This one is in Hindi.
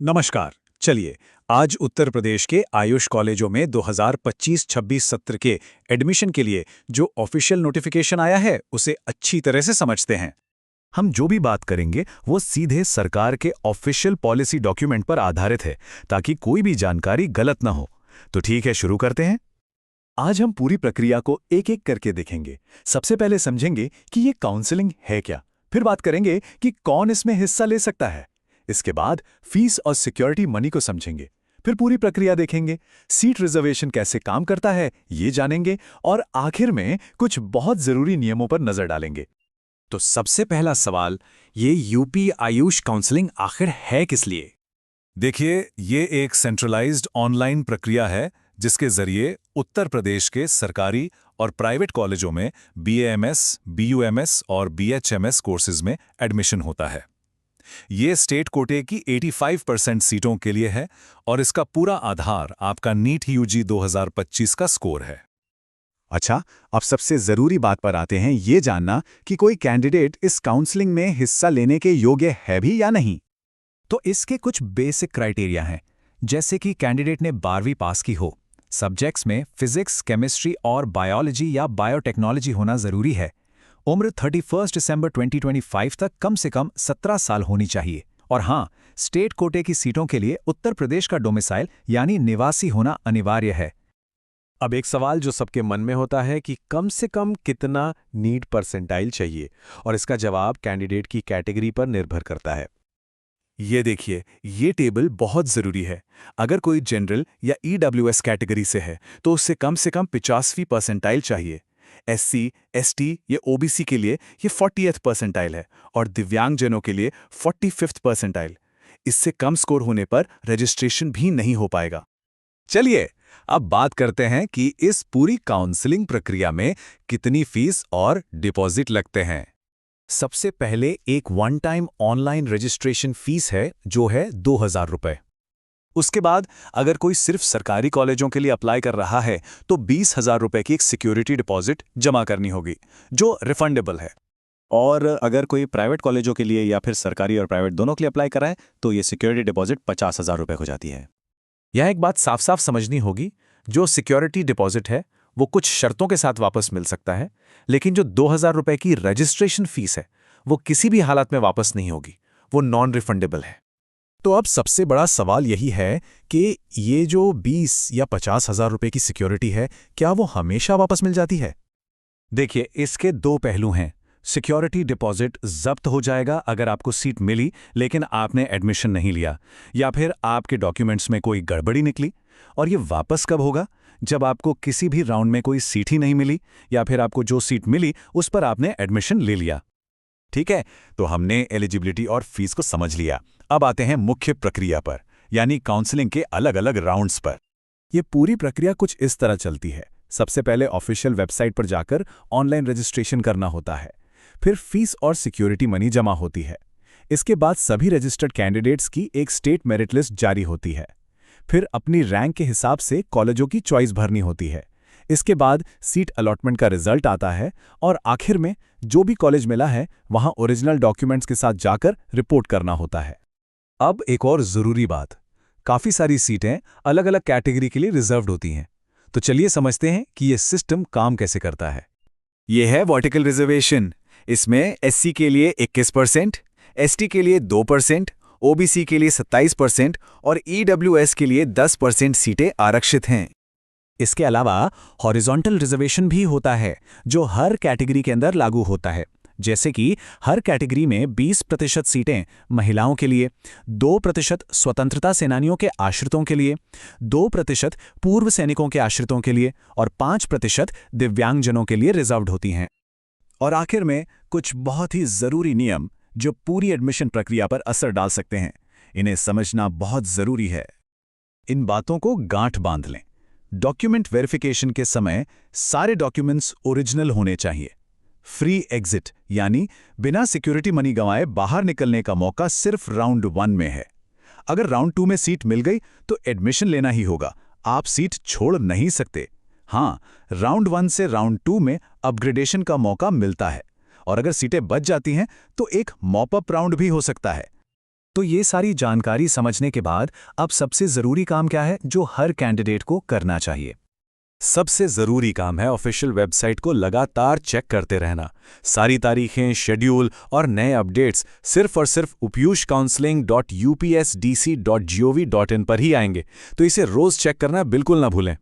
नमस्कार। चलिए, आज उत्तर प्रदेश के आयुष कॉलेजों में 2025-26 सत्र के एडमिशन के लिए जो ऑफिशियल नोटिफिकेशन आया है, उसे अच्छी तरह से समझते हैं। हम जो भी बात करेंगे वो सीधे सरकार के ऑफिशियल पॉलिसी डॉक्यूमेंट पर आधारित है, ताकि कोई भी जानकारी गलत ना हो। तो ठीक है, शुरू करते हैं। आज हम पूरी प्रक्रिया को एक एक करके देखेंगे। सबसे पहले समझेंगे कि ये काउंसलिंग है क्या, फिर बात करेंगे कि कौन इसमें हिस्सा ले सकता है। इसके बाद फीस और सिक्योरिटी मनी को समझेंगे, फिर पूरी प्रक्रिया देखेंगे, सीट रिजर्वेशन कैसे काम करता है ये जानेंगे, और आखिर में कुछ बहुत जरूरी नियमों पर नजर डालेंगे। तो सबसे पहला सवाल, ये यूपी आयुष काउंसलिंग आखिर है किस लिए? देखिए, ये एक सेंट्रलाइज्ड ऑनलाइन प्रक्रिया है जिसके जरिए उत्तर प्रदेश के सरकारी और प्राइवेट कॉलेजों में बीएएमएस, बीयूएमएस और बीएचएमएस कोर्सेज में एडमिशन होता है। ये स्टेट कोटे की 85% सीटों के लिए है और इसका पूरा आधार आपका नीट यूजी 2025 का स्कोर है। अच्छा, अब सबसे जरूरी बात पर आते हैं, ये जानना कि कोई कैंडिडेट इस काउंसलिंग में हिस्सा लेने के योग्य है भी या नहीं। तो इसके कुछ बेसिक क्राइटेरिया हैं, जैसे कि कैंडिडेट ने 12वीं पास की हो, सब्जेक्ट्स में फिजिक्स, केमिस्ट्री और बायोलॉजी या बायोटेक्नोलॉजी होना जरूरी है, उम्र 31 दिसंबर 2025 तक कम से कम 17 साल होनी चाहिए, और हाँ, स्टेट कोटे की सीटों के लिए उत्तर प्रदेश का डोमिसाइल यानी निवासी होना अनिवार्य है। अब एक सवाल जो सबके मन में होता है कि कम से कम कितना नीट परसेंटाइल चाहिए, और इसका जवाब कैंडिडेट की कैटेगरी पर निर्भर करता है। ये देखिए, ये टेबल बहुत ज़रूरी है। अगर कोई जनरल या ईडब्ल्यूएस कैटेगरी से है तो उससे कम 85वीं परसेंटाइल चाहिए। एससी, एसटी या ओबीसी के लिए ये 40th परसेंटाइल है और दिव्यांगजनों के लिए 45th परसेंटाइल। इससे कम स्कोर होने पर रजिस्ट्रेशन भी नहीं हो पाएगा। चलिए, अब बात करते हैं कि इस पूरी काउंसलिंग प्रक्रिया में कितनी फीस और डिपॉजिट लगते हैं। सबसे पहले एक one time online registration fees है, जो है 2000 रुपए। उसके बाद अगर कोई सिर्फ सरकारी कॉलेजों के लिए अप्लाई कर रहा है तो 20,000 रुपए की एक सिक्योरिटी डिपॉजिट जमा करनी होगी, जो रिफंडेबल है। और अगर कोई प्राइवेट कॉलेजों के लिए या फिर सरकारी और प्राइवेट दोनों के लिए अप्लाई कर रहा है तो ये सिक्योरिटी डिपॉजिट 50,000 रुपये हो जाती है। यह एक बात साफ साफ समझनी होगी, जो सिक्योरिटी डिपॉजिट है वो कुछ शर्तों के साथ वापस मिल सकता है, लेकिन जो 2000 रुपए की रजिस्ट्रेशन फीस है वो किसी भी हालत में वापस नहीं होगी, वो नॉन रिफंडेबल है। तो अब सबसे बड़ा सवाल यही है कि ये जो 20 या 50,000 रुपए की सिक्योरिटी है, क्या वो हमेशा वापस मिल जाती है? देखिए, इसके दो पहलू हैं। सिक्योरिटी डिपॉजिट जब्त हो जाएगा अगर आपको सीट मिली लेकिन आपने एडमिशन नहीं लिया, या फिर आपके डॉक्यूमेंट्स में कोई गड़बड़ी निकली। और ये वापस कब होगा? जब आपको किसी भी राउंड में कोई सीट ही नहीं मिली, या फिर आपको जो सीट मिली उस पर आपने एडमिशन ले लिया। ठीक है, तो हमने एलिजिबिलिटी और फीस को समझ लिया। अब आते हैं मुख्य प्रक्रिया पर, यानी काउंसलिंग के अलग अलग राउंड्स पर। ये पूरी प्रक्रिया कुछ इस तरह चलती है। सबसे पहले ऑफिशियल वेबसाइट पर जाकर ऑनलाइन रजिस्ट्रेशन करना होता है, फिर फीस और सिक्योरिटी मनी जमा होती है। इसके बाद सभी रजिस्टर्ड कैंडिडेट्स की एक स्टेट मेरिट लिस्ट जारी होती है। फिर अपनी रैंक के हिसाब से कॉलेजों की चॉइस भरनी होती है। इसके बाद सीट अलॉटमेंट का रिजल्ट आता है, और आखिर में जो भी कॉलेज मिला है वहां ओरिजिनल डॉक्यूमेंट्स के साथ जाकर रिपोर्ट करना होता है। अब एक और जरूरी बात, काफी सारी सीटें अलग अलग कैटेगरी के लिए रिजर्व्ड होती हैं। तो चलिए समझते हैं कि यह सिस्टम काम कैसे करता है। यह है वर्टिकल रिजर्वेशन। इसमें एससी के लिए 21%, एसटी के लिए 2%, ओबीसी के लिए 27% और ईडब्ल्यूएस के लिए 10% सीटें आरक्षित हैं। इसके अलावा हॉरिजॉन्टल रिजर्वेशन भी होता है, जो हर कैटेगरी के अंदर लागू होता है। जैसे कि हर कैटेगरी में 20% सीटें महिलाओं के लिए, 2% स्वतंत्रता सेनानियों के आश्रितों के लिए, 2% पूर्व सैनिकों के आश्रितों के लिए और 5% दिव्यांगजनों के लिए रिजर्व्ड होती हैं। और आखिर में कुछ बहुत ही जरूरी नियम जो पूरी एडमिशन प्रक्रिया पर असर डाल सकते हैं। इन्हें समझना बहुत जरूरी है। इन बातों को गांठ बांध लें। डॉक्यूमेंट वेरिफिकेशन के समय सारे डॉक्यूमेंट्स ओरिजिनल होने चाहिए। फ्री एग्जिट यानी बिना सिक्योरिटी मनी गंवाए बाहर निकलने का मौका सिर्फ राउंड 1 में है। अगर राउंड 2 में सीट मिल गई तो एडमिशन लेना ही होगा, आप सीट छोड़ नहीं सकते। हाँ, राउंड 1 से राउंड 2 में अपग्रेडेशन का मौका मिलता है, और अगर सीटें बच जाती हैं तो एक मॉपअप राउंड भी हो सकता है। तो ये सारी जानकारी समझने के बाद अब सबसे ज़रूरी काम क्या है जो हर कैंडिडेट को करना चाहिए? सबसे ज़रूरी काम है ऑफिशियल वेबसाइट को लगातार चेक करते रहना। सारी तारीखें, शेड्यूल और नए अपडेट्स सिर्फ और सिर्फ upyushcounseling.upsdc.gov.in पर ही आएंगे, तो इसे रोज़ चेक करना बिल्कुल ना भूलें।